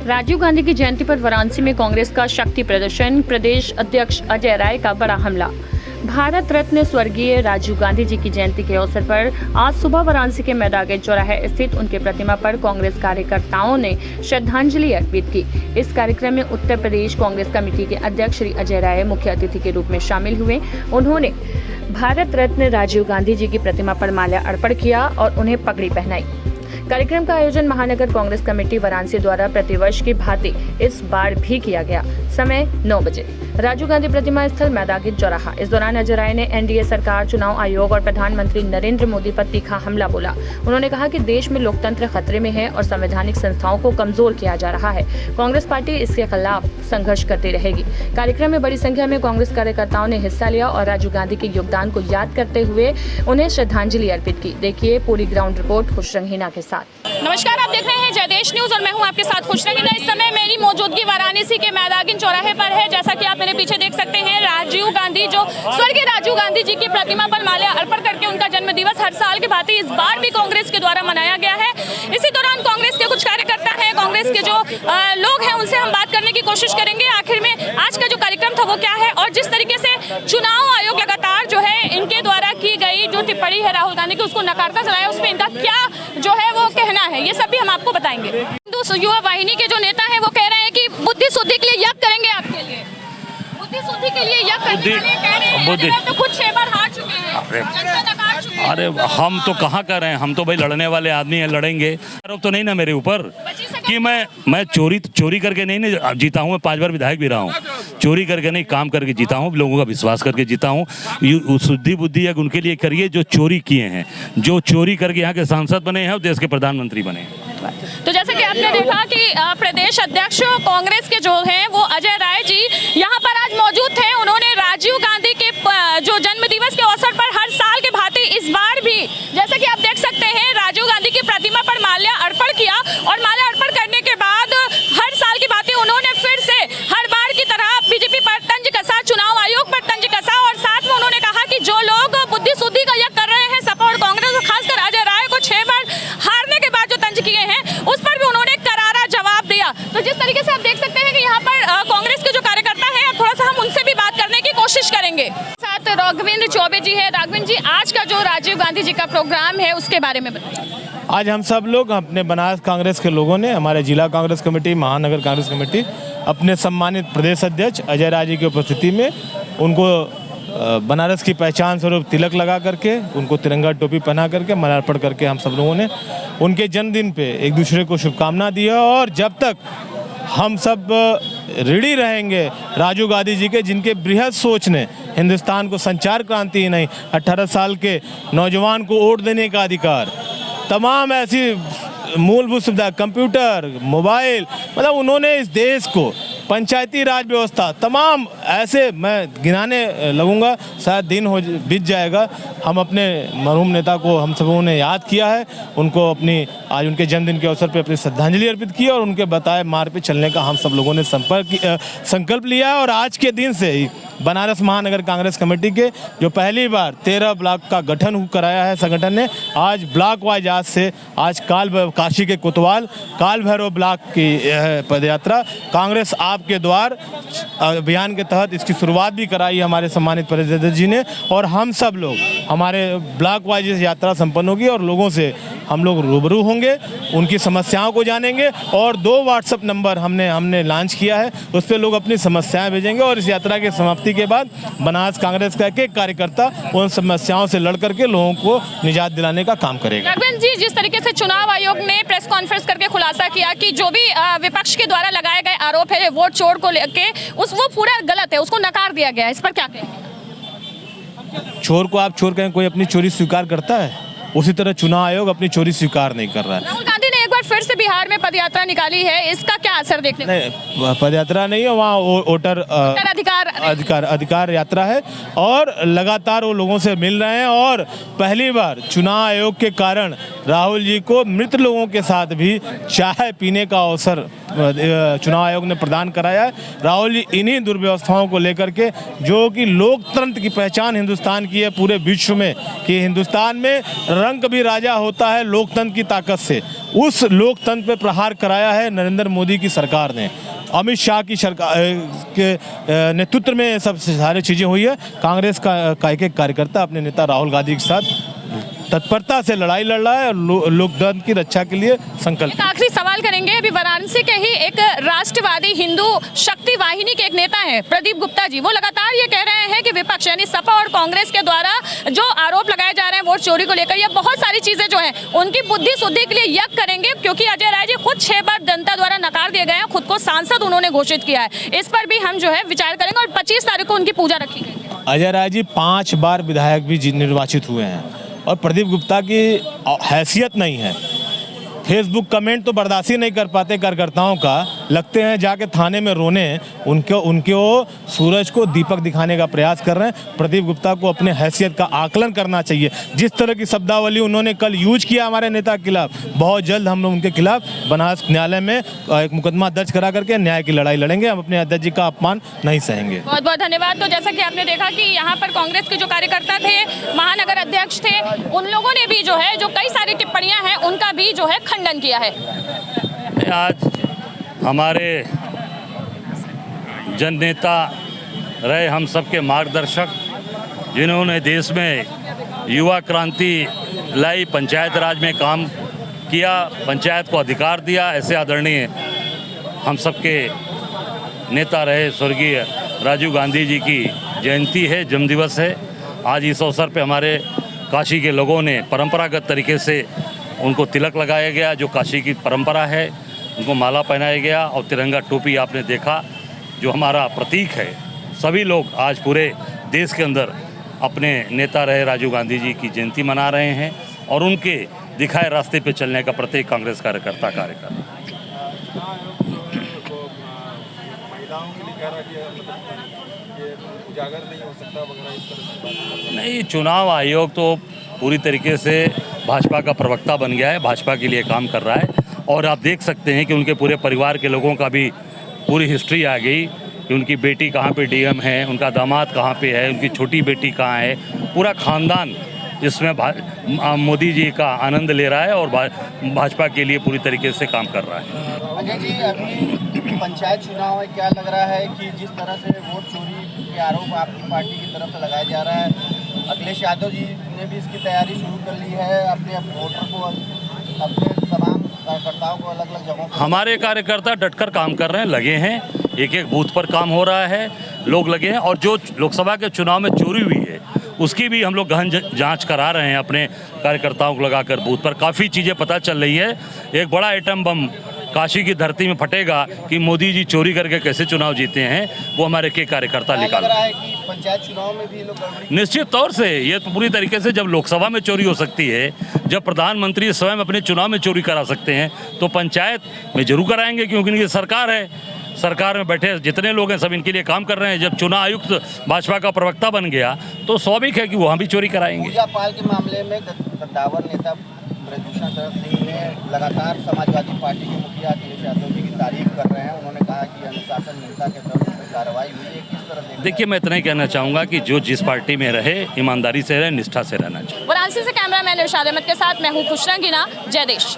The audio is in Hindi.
राजीव गांधी की जयंती पर वाराणसी में कांग्रेस का शक्ति प्रदर्शन, प्रदेश अध्यक्ष अजय राय का बड़ा हमला। भारत रत्न स्वर्गीय राजीव गांधी जी की जयंती के अवसर पर आज सुबह वाराणसी के मैदान चौराहे स्थित उनके प्रतिमा पर कांग्रेस कार्यकर्ताओं ने श्रद्धांजलि अर्पित की। इस कार्यक्रम में उत्तर प्रदेश कांग्रेस कमेटी के अध्यक्ष श्री अजय राय मुख्य अतिथि के रूप में शामिल हुए। उन्होंने भारत रत्न राजीव गांधी जी की प्रतिमा पर माल्या अर्पण किया और उन्हें पगड़ी पहनाई। कार्यक्रम का आयोजन महानगर कांग्रेस कमेटी वाराणसी द्वारा प्रतिवर्ष की भांति इस बार भी किया गया। समय 9 बजे राजीव गांधी प्रतिमा स्थल मैदान चौराहा। इस दौरान अजय राय ने एनडीए सरकार, चुनाव आयोग और प्रधानमंत्री नरेंद्र मोदी पर तीखा हमला बोला। उन्होंने कहा कि देश में लोकतंत्र खतरे में है और संवैधानिक संस्थाओं को कमजोर किया जा रहा है। कांग्रेस पार्टी इसके खिलाफ संघर्ष करती रहेगी। कार्यक्रम में बड़ी संख्या में कांग्रेस कार्यकर्ताओं ने हिस्सा लिया और राजीव गांधी के योगदान को याद करते हुए उन्हें श्रद्धांजलि अर्पित की। देखिए पूरी ग्राउंड रिपोर्ट खुशरंगीना के साथ। नमस्कार, आप देख रहे हैं जयदेश न्यूज और मैं हूं आपके साथ खुशरंगीना। इस समय मेरी मौजूदगी वाराणसी के मैदान चौराहे पर है। जैसा कि आप मेरे पीछे देख सकते हैं, राजीव गांधी जो स्वर्गीय राजीव गांधी जी की प्रतिमा पर माल्या अर्पण करके उनका जन्म दिवस हर साल की भांति इस बार भी कांग्रेस के द्वारा मनाया गया है। इसी दौरान कांग्रेस के कुछ कार्यकर्ता हैं, कांग्रेस के जो लोग हैं, उनसे हम बात करने की कोशिश करेंगे आखिर में आज का जो कार्यक्रम था वो क्या है और जिस तरीके से चुनाव आयोग लगातार जो है इनके द्वारा की गई जो टिप्पणी है राहुल गांधी की उसको नकारता चला है, उस पर इनका क्या जो है वो कहना है, ये सब भी हम आपको बताएंगे। हिंदू युवा वाहिनी के जो नेता हैं वो कह रहे हैं कि बुद्धि शुद्धि के लिए यज्ञ करेंगे आपके लिए, बुद्धि शुद्धि के लिए यज्ञ करने वाले कह रहे हैं तो खुद 6 बार हार चुके हैं। अरे हम तो कहाँ कर रहे हैं, हम तो भाई लड़ने वाले आदमी हैं, लड़ेंगे। आरोप तो नहीं ना मेरे ऊपर कि मैं चोरी करके नहीं जीता हूँ। मैं 5 बार विधायक भी रहा हूँ। चोरी करके नहीं, काम करके जीता हूँ, लोगों का विश्वास करके जीता हूँ। शुद्धि बुद्धि यज्ञ उनके लिए करिए जो चोरी किए हैं, जो चोरी करके यहाँ के सांसद बने हैं और देश के प्रधानमंत्री बने हैं। तो जैसे कि आपने देखा कि प्रदेश अध्यक्ष कांग्रेस के जो हैं वो अजय राय जी यहाँ पर आज मौजूद थे। उन्होंने राजीव गांधी के जो जन्म दिवस के अवसर पर हर साल के भांति इस बार भी जैसे कि आप देख सकते हैं राजीव गांधी की प्रतिमा पर माल्या अर्पण किया और माल्या अर्पण करने के बाद हर साल की भांति उन्होंने फिर से हर बार की तरह बीजेपी पर तंज कसा, चुनाव आयोग पर तंज कसा और साथ में उन्होंने कहा कि जो लोग बुद्धि शुद्धि का यज्ञ कर रहे हैं सपा और कांग्रेस और खासकर अजय राय को 6 बार हारने के बाद जो तंज किए हैं उस पर भी उन्होंने करारा जवाब दिया। तो जिस तरीके से आप देख सकते हैं कि यहाँ पर कांग्रेस के जो कार्यकर्ता हैं, थोड़ा सा हम उनसे भी बात करने की कोशिश करेंगे। साथ राघवेंद्र चौबे जी है। राघवेंद्र जी, आज का जो राजीव गांधी जी का प्रोग्राम है उसके बारे में बताइए। आज हम सब लोग अपने बनारस कांग्रेस के लोगों ने, हमारे जिला कांग्रेस कमेटी, महानगर कांग्रेस कमेटी, अपने सम्मानित प्रदेश अध्यक्ष अजय राय जी की उपस्थिति में उनको बनारस की पहचान स्वरूप तिलक लगा करके, उनको तिरंगा टोपी पहना करके, माल्यार्पण करके हम सब लोगों ने उनके जन्मदिन पे एक दूसरे को शुभकामना दी है। और जब तक हम सब ऋणी रहेंगे राजीव गांधी जी के, जिनके बृहद सोच ने हिंदुस्तान को संचार क्रांति ही नहीं, 18 साल के नौजवान को वोट देने का अधिकार, तमाम ऐसी मूलभूत सुविधा, कंप्यूटर, मोबाइल, मतलब उन्होंने इस देश को, पंचायती राज व्यवस्था, तमाम ऐसे मैं गिनाने लगूंगा, शायद दिन हो बीत जाएगा। हम अपने मरहूम नेता को हम सबों ने याद किया है, उनको अपनी आज उनके जन्मदिन के अवसर पर अपनी श्रद्धांजलि अर्पित की और उनके बताए मार्ग पे चलने का हम सब लोगों ने संकल्प लिया है। और आज के दिन से ही बनारस महानगर कांग्रेस कमेटी के जो पहली बार 13 ब्लॉक का गठन कराया है संगठन ने, आज ब्लॉक वाइज आज काशी के कोतवाल काल भैरव ब्लॉक की पदयात्रा कांग्रेस आपके द्वार अभियान के तहत इसकी शुरुआत भी कराई हमारे सम्मानित प्रदेश जी ने। और हम सब लोग हमारे ब्लॉक वाइज यात्रा संपन्न होगी और लोगों से हम लोग रूबरू होंगे, उनकी समस्याओं को जानेंगे और 2 व्हाट्सएप नंबर हमने लॉन्च किया है, उस पर लोग अपनी समस्याएं भेजेंगे और इस यात्रा की समाप्ति के बाद बनारस कांग्रेस का एक कार्यकर्ता उन समस्याओं से लड़ करके लोगों को निजात दिलाने का काम करेगा। राघवेंद्र जी, जिस तरीके से चुनाव आयोग ने प्रेस कॉन्फ्रेंस करके खुलासा किया कि जो भी विपक्ष के द्वारा लगाए गए आरोप है वोट चोर को लेके वो पूरा गलत है, उसको नकार दिया गया है, इस पर क्या कहेंगे? चोर को आप चोर कहें, कोई अपनी चोरी स्वीकार करता है? उसी तरह चुनाव आयोग अपनी चोरी स्वीकार नहीं कर रहा है। राहुल गांधी ने एक बार फिर से बिहार में पदयात्रा निकाली है, इसका क्या असर देखने को? नहीं, पदयात्रा नहीं है, वहाँ वोटर अधिकार यात्रा है और लगातार वो लोगों से मिल रहे हैं। और पहली बार चुनाव आयोग के कारण राहुल जी को मृत लोगों के साथ भी चाय पीने का अवसर चुनाव आयोग ने प्रदान कराया है। राहुल जी इन्हीं दुर्व्यवस्थाओं को लेकर के, जो कि लोकतंत्र की पहचान हिंदुस्तान की है पूरे विश्व में, कि हिंदुस्तान में रंग भी राजा होता है लोकतंत्र की ताकत से, उस लोकतंत्र पे प्रहार कराया है नरेंद्र मोदी की की सरकार ने, अमित शाह की सरकार के नेतृत्व में ये सब सारी चीज़ें हुई है। कांग्रेस का एक कार्यकर्ता अपने नेता राहुल गांधी के साथ तत्परता से लड़ाई लड़ रहा है और लोकतंत्र की रक्षा के लिए संकल्प। एक आखिरी सवाल करेंगे। अभी वाराणसी के ही एक राष्ट्रवादी हिंदू शक्ति वाहिनी के एक नेता हैं प्रदीप गुप्ता जी, वो लगातार ये कह रहे हैं कि विपक्ष यानी सपा और कांग्रेस के द्वारा जो आरोप लगाए जा रहे हैं वोट चोरी को लेकर, ये बहुत सारी चीजें जो है उनकी बुद्धि शुद्धि के लिए यज्ञ करेंगे, क्योंकि अजय राय जी खुद 6 बार जनता द्वारा नकार दिए गए हैं, खुद को सांसद उन्होंने घोषित किया है। इस पर भी हम जो है विचार करेंगे और 25 तारीख को उनकी पूजा रखी गई है। अजय राय जी 5 बार विधायक भी निर्वाचित हुए हैं और प्रदीप गुप्ता की हैसियत नहीं है। फेसबुक कमेंट तो बर्दाश्त ही नहीं कर पाते कार्यकर्ताओं का, लगते हैं जाके थाने में रोने। उनके वो सूरज को दीपक दिखाने का प्रयास कर रहे हैं। प्रदीप गुप्ता को अपने हैसियत का आकलन करना चाहिए। जिस तरह की शब्दावली उन्होंने कल यूज किया हमारे नेता के खिलाफ, बहुत जल्द हम लोग उनके खिलाफ बनारस न्यायालय में एक मुकदमा दर्ज करा करके न्याय की लड़ाई लड़ेंगे। हम अपने अध्यक्ष जी का अपमान नहीं सहेंगे। बहुत बहुत धन्यवाद। तो जैसा कि आपने देखा कि यहाँ पर कांग्रेस के जो कार्यकर्ता थे, महानगर अध्यक्ष थे, उन लोगों ने भी जो है जो कई सारी टिप्पणियां हैं उनका भी जो है खंडन किया है। आज हमारे जन नेता रहे, हम सबके मार्गदर्शक, जिन्होंने देश में युवा क्रांति लाई, पंचायत राज में काम किया, पंचायत को अधिकार दिया, ऐसे आदरणीय हम सबके नेता रहे स्वर्गीय राजीव गांधी जी की जयंती है, जन्मदिवस है। आज इस अवसर पे हमारे काशी के लोगों ने परंपरागत तरीके से उनको तिलक लगाया गया, जो काशी की परंपरा है, उनको माला पहनाया गया और तिरंगा टोपी आपने देखा जो हमारा प्रतीक है। सभी लोग आज पूरे देश के अंदर अपने नेता रहे राजीव गांधी जी की जयंती मना रहे हैं और उनके दिखाए रास्ते पे चलने का प्रत्येक कांग्रेस कार्यकर्ता कार्य कर रहा है। नहीं, चुनाव आयोग तो पूरी तरीके से भाजपा का प्रवक्ता बन गया है, भाजपा के लिए काम कर रहा है और आप देख सकते हैं कि उनके पूरे परिवार के लोगों का भी पूरी हिस्ट्री आ गई कि उनकी बेटी कहाँ पे डीएम है, उनका दामाद कहाँ पे है, उनकी छोटी बेटी कहाँ है। पूरा खानदान इसमें मोदी जी का आनंद ले रहा है और भाजपा के लिए पूरी तरीके से काम कर रहा है। अजय जी, अभी पंचायत चुनाव है, क्या लग रहा है कि जिस तरह से वोट चोरी के आरोप आपकी पार्टी की तरफ से लगाया जा रहा है, अखिलेश यादव जी ने भी इसकी तैयारी शुरू कर ली है, अपने वोटर को, अपने तमाम कार्यकर्ताओं को अलग अलग जगहों पर। हमारे कार्यकर्ता डटकर काम कर रहे हैं, लगे हैं, एक एक बूथ पर काम हो रहा है, लोग लगे हैं और जो लोकसभा के चुनाव में चोरी हुई है उसकी भी हम लोग गहन जांच करा रहे हैं अपने कार्यकर्ताओं को लगाकर बूथ पर। काफ़ी चीज़ें पता चल रही है। एक बड़ा एटम बम काशी की धरती में फटेगा कि मोदी जी चोरी करके कैसे चुनाव जीते हैं, वो हमारे के कार्यकर्ता निकाल रहा है कि पंचायत चुनाव में भी लोग निश्चित तौर से ये तो पूरी तरीके से, जब लोकसभा में चोरी हो सकती है, जब प्रधानमंत्री स्वयं अपने चुनाव में चोरी करा सकते हैं, तो पंचायत में जरूर कराएंगे, क्योंकि इनकी सरकार है। सरकार में बैठे जितने लोग हैं सब इनके लिए काम कर रहे हैं। जब चुनाव आयुक्त भाजपा का प्रवक्ता बन गया तो स्वाभाविक है कि वहाँ भी चोरी कराएंगे। पूजा पाल के मामले में कद्दावर नेता ब्रजभूषण शरण सिंह ने लगातार समाजवादी पार्टी के मुखिया अखिलेश यादव जी की तारीफ कर रहे हैं। उन्होंने कहा कि अनुशासनहीनता के तहत में कार्रवाई हुई है, किस तरह? देखिए, मैं इतना ही कहना चाहूँगा कि जो जिस पार्टी में रहे, ईमानदारी से रहे, निष्ठा से रहना चाहिए। वाराणसी से कैमरामैन इरशाद अहमद के साथ मैं हूँ खुशरंगीना। जय देश।